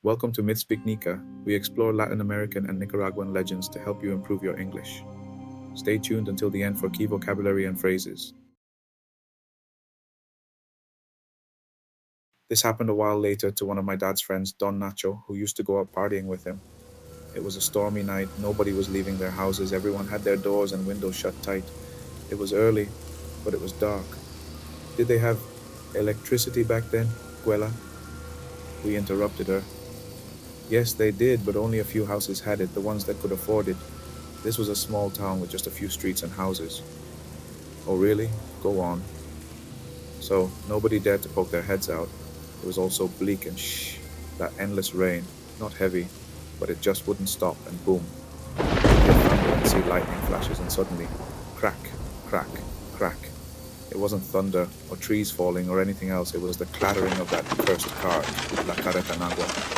Welcome to Myth Speak Nica. We explore Latin American and Nicaraguan legends to help you improve your English. Stay tuned until the end for key vocabulary and phrases. This happened a while later to one of my dad's friends, Don Nacho, who used to go out partying with him. It was a stormy night, nobody was leaving their houses, everyone had their doors and windows shut tight. It was early, but it was dark. Did they have electricity back then, Guela? We interrupted her. Yes, they did, but only a few houses had it, the ones that could afford it. This was a small town with just a few streets and houses. Oh, really? Go on. So, nobody dared to poke their heads out. It was all so bleak and that endless rain, not heavy, but it just wouldn't stop, and boom. You'd hear thunder and see lightning flashes, and suddenly, crack, crack, crack. It wasn't thunder or trees falling or anything else, it was the clattering of that cursed car, La Carretanagua.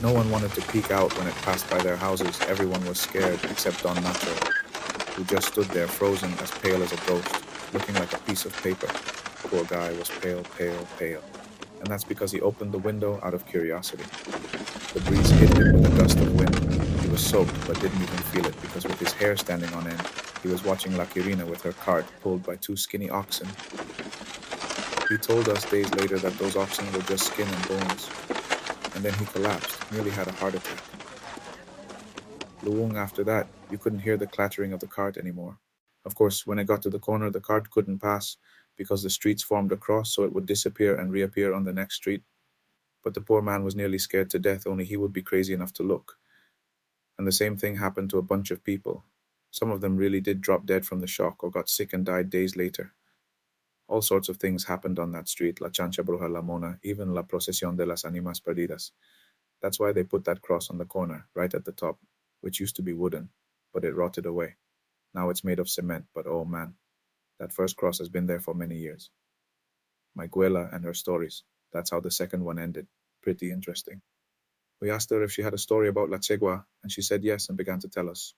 No one wanted to peek out when it passed by their houses. Everyone was scared, except Don Nacho, who just stood there frozen, as pale as a ghost, looking like a piece of paper. Poor guy was pale, pale, pale. And that's because he opened the window out of curiosity. The breeze hit him with a gust of wind. He was soaked, but didn't even feel it, because with his hair standing on end, he was watching La Quirina with her cart pulled by two skinny oxen. He told us days later that those oxen were just skin and bones. And then he collapsed, nearly had a heart attack. Long after that, you couldn't hear the clattering of the cart anymore. Of course, when it got to the corner, the cart couldn't pass because the streets formed a cross, so it would disappear and reappear on the next street. But the poor man was nearly scared to death, only he would be crazy enough to look. And the same thing happened to a bunch of people. Some of them really did drop dead from the shock or got sick and died days later. All sorts of things happened on that street, La Chancha Bruja La Mona, even La Procesión de las Animas Perdidas. That's why they put that cross on the corner, right at the top, which used to be wooden, but it rotted away. Now it's made of cement, but oh man, that first cross has been there for many years. My Guela and her stories. That's how the second one ended. Pretty interesting. We asked her if she had a story about La Chegua, and she said yes and began to tell us.